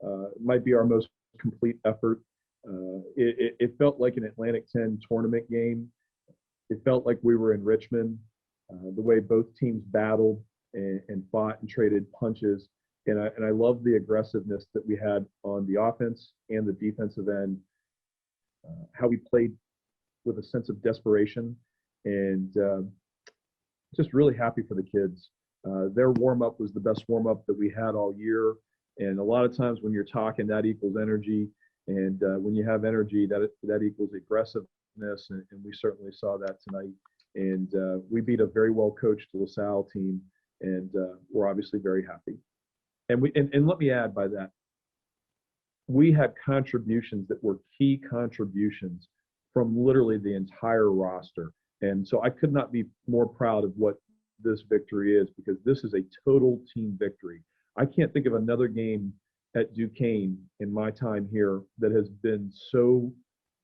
It might be our most complete effort. It felt like an Atlantic 10 tournament game. It felt like we were in Richmond. The way both teams battled and fought and traded punches. And I love the aggressiveness that we had on the offense and the defensive end, how we played with a sense of desperation, and just really happy for the kids. Their warm-up was the best warm-up that we had all year. And a lot of times when you're talking, that equals energy. And when you have energy, that equals aggressiveness. And we certainly saw that tonight. And we beat a very well-coached LaSalle team. And we're obviously very happy. And let me add by that, we had contributions that were key contributions from literally the entire roster. And so I could not be more proud of what this victory is, because this is a total team victory. I can't think of another game at Duquesne in my time here that has been so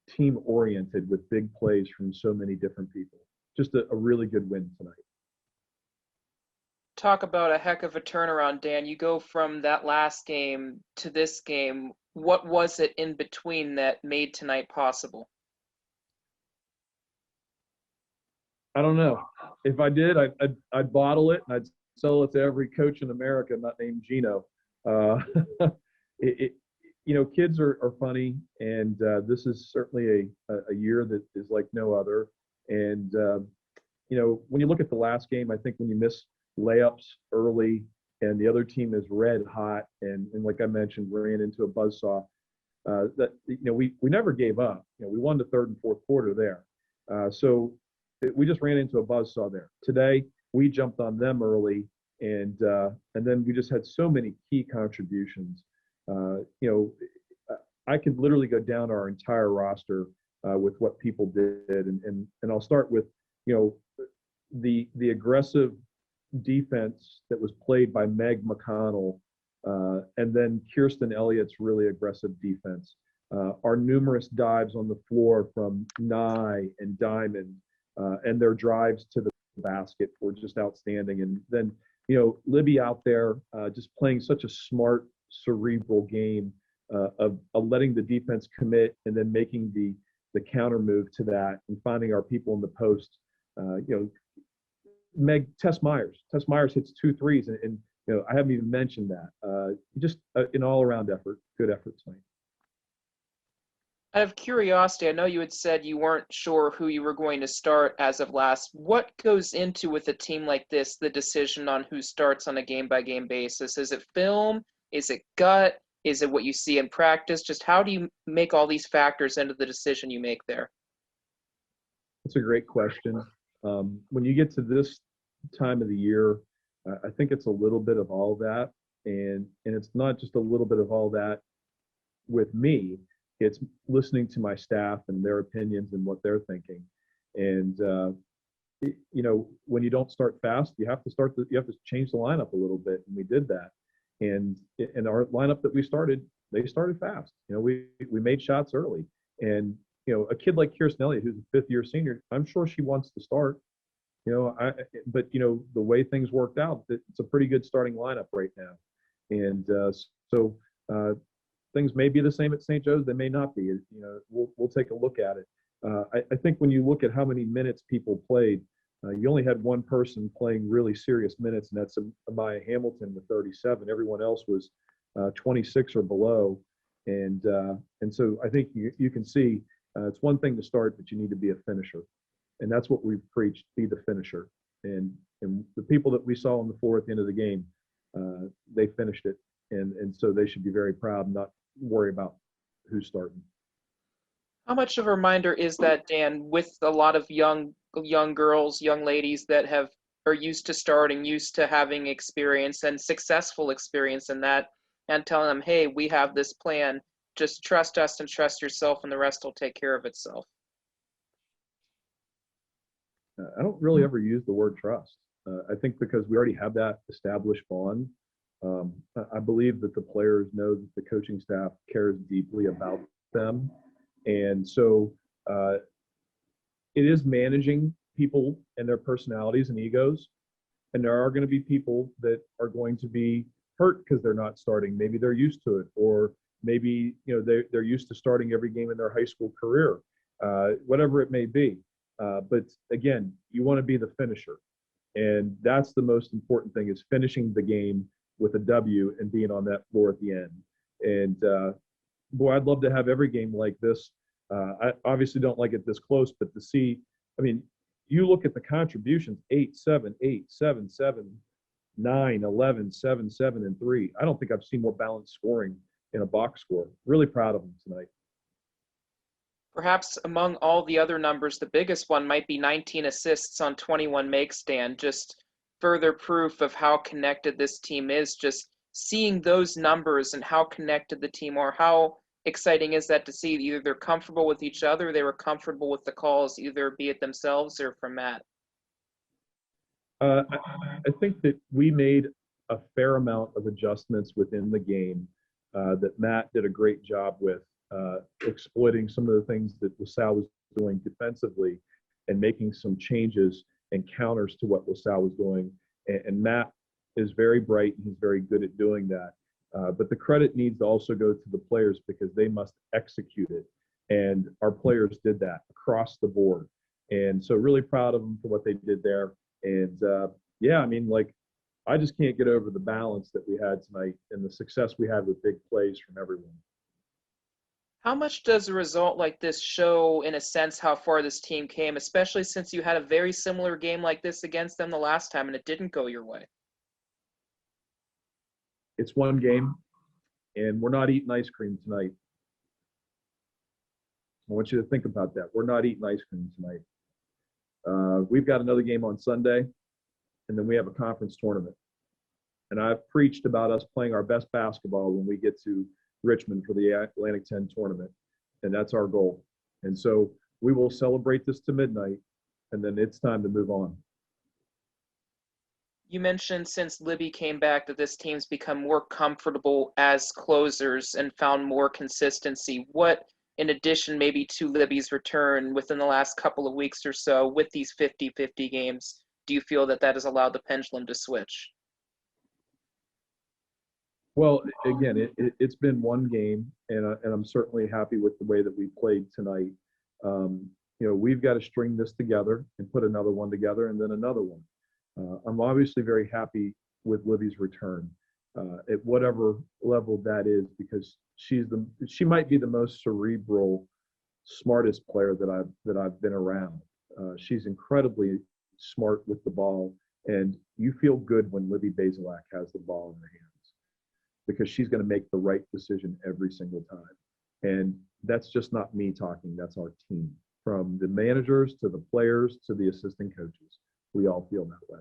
team oriented with big plays from so many different people. Just a really good win tonight. Talk about a heck of a turnaround, Dan. You go from that last game to this game. What was it in between that made tonight possible? I don't know. If I did, I'd bottle it and I'd sell it to every coach in America not named Gino. Kids are funny, and this is certainly a year that is like no other. And when you look at the last game, I think when you miss layups early and the other team is red hot, and like I mentioned, ran into a buzzsaw, we never gave up. We won the third and fourth quarter there. We just ran into a buzzsaw there. Today, we jumped on them early, and then we just had so many key contributions. I could literally go down our entire roster with what people did, and I'll start with the aggressive defense that was played by Meg McConnell, and then Kirsten Elliott's really aggressive defense. Our numerous dives on the floor from Nye and Diamond, and their drives to the basket were just outstanding. And then, Libby out there just playing such a smart, cerebral game of letting the defense commit and then making the counter move to that and finding our people in the post. Tess Myers hits 2 threes, and I haven't even mentioned that. Just an all-around effort, good effort tonight. Out of curiosity, I know you had said you weren't sure who you were going to start as of last. What goes into, with a team like this, the decision on who starts on a game-by-game basis? Is it film? Is it gut? Is it what you see in practice? Just how do you make all these factors into the decision you make there? That's a great question. When you get to this time of the year, I think it's a little bit of all that. And it's not just a little bit of all that with me. It's listening to my staff and their opinions and what they're thinking. And, when you don't start fast, you have to change the lineup a little bit. And we did that. And in our lineup that we started, they started fast. We made shots early. And, a kid like Kirsten Elliott, who's a 5th-year senior, I'm sure she wants to start. But the way things worked out, it's a pretty good starting lineup right now. And so things may be the same at St. Joe's. They may not be. We'll take a look at it. I think when you look at how many minutes people played, you only had one person playing really serious minutes, and that's Amaya Hamilton with 37. Everyone else was 26 or below. And so I think you can see it's one thing to start, but you need to be a finisher. And that's what we've preached, be the finisher. And the people that we saw on the floor at the end of the game, they finished it. And so they should be very proud and not worry about who's starting. How much of a reminder is that, Dan, with a lot of young girls, young ladies that are used to starting, used to having experience and successful experience in that, and telling them, hey, we have this plan, just trust us and trust yourself, and the rest will take care of itself? I don't really ever use the word trust. I think because we already have that established bond. I believe that the players know that the coaching staff cares deeply about them. And so it is managing people and their personalities and egos. And there are going to be people that are going to be hurt because they're not starting. Maybe they're used to it, or maybe they're used to starting every game in their high school career, whatever it may be. But again, you want to be the finisher, and that's the most important thing: is finishing the game with a W and being on that floor at the end. And boy, I'd love to have every game like this. I obviously don't like it this close, but to see, I mean, you look at the contributions: 8, 7, 8, 7, 7, 9, 11, 7, 7, and 3. I don't think I've seen more balanced scoring in a box score. Really proud of them tonight. Perhaps among all the other numbers, the biggest one might be 19 assists on 21 makes, Dan. Just further proof of how connected this team is. Just seeing those numbers and how connected the team are. How exciting is that to see? Either they're comfortable with each other, they were comfortable with the calls, either be it themselves or from Matt. I think that we made a fair amount of adjustments within the game that Matt did a great job with, exploiting some of the things that LaSalle was doing defensively and making some changes and counters to what LaSalle was doing. And Matt is very bright and he's very good at doing that. But the credit needs to also go to the players because they must execute it. And our players did that across the board. And so really proud of them for what they did there. And yeah, I mean, like, I just can't get over the balance that we had tonight and the success we had with big plays from everyone. How much does a result like this show, in a sense, how far this team came, especially since you had a very similar game like this against them the last time and it didn't go your way? It's one game, and we're not eating ice cream tonight. I want you to think about that. We're not eating ice cream tonight. We've got another game on Sunday, and then we have a conference tournament. And I've preached about us playing our best basketball when we get to Richmond for the Atlantic 10 tournament, and that's our goal. And so we will celebrate this to midnight, and then it's time to move on. You mentioned since Libby came back that this team's become more comfortable as closers and found more consistency. What, in addition maybe to Libby's return within the last couple of weeks or so with these 50-50 games, do you feel that has allowed the pendulum to switch? Well, again, it's been one game, and I'm certainly happy with the way that we played tonight. We've got to string this together and put another one together and then another one. I'm obviously very happy with Libby's return at whatever level that is, because she might be the most cerebral, smartest player that I've been around. She's incredibly smart with the ball, and you feel good when Libby Bazelak has the ball in her hands, because she's going to make the right decision every single time. And that's just not me talking, that's our team. From the managers to the players to the assistant coaches, we all feel that way.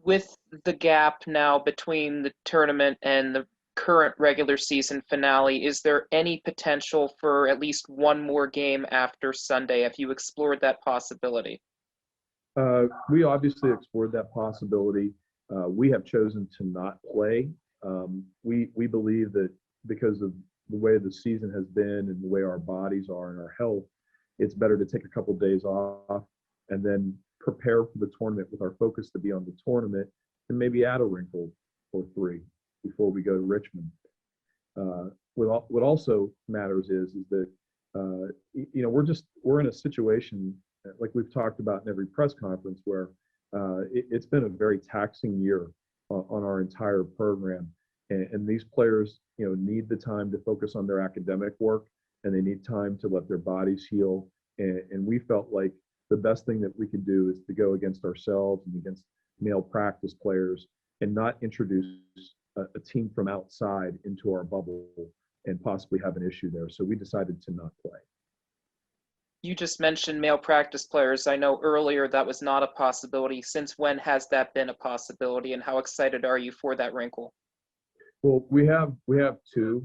With the gap now between the tournament and the current regular season finale, is there any potential for at least one more game after Sunday? Have you explored that possibility? We obviously explored that possibility. We have chosen to not play. We believe that because of the way the season has been and the way our bodies are and our health, it's better to take a couple of days off and then prepare for the tournament with our focus to be on the tournament and maybe add a wrinkle or 3 before we go to Richmond. What also matters is that we're in a situation like we've talked about in every press conference where it's been a very taxing year on our entire program, and these players need the time to focus on their academic work, and they need time to let their bodies heal, and we felt like the best thing that we could do is to go against ourselves and against male practice players and not introduce a team from outside into our bubble and possibly have an issue there. So we decided to not play. You just mentioned male practice players. I know earlier that was not a possibility. Since when has that been a possibility, and how excited are you for that wrinkle? Well, we have two.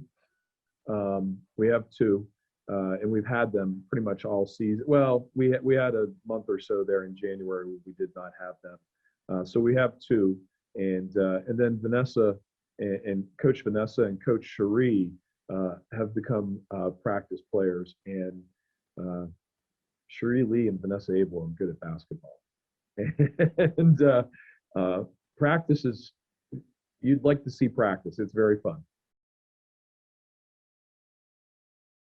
And we've had them pretty much all season. Well, we had a month or so there in January where we did not have them. So we have 2, and then Vanessa and Coach Vanessa and Coach Cherie have become practice players, and Cherie Lee and Vanessa Abel are good at basketball. And practice is you'd like to see practice. It's very fun.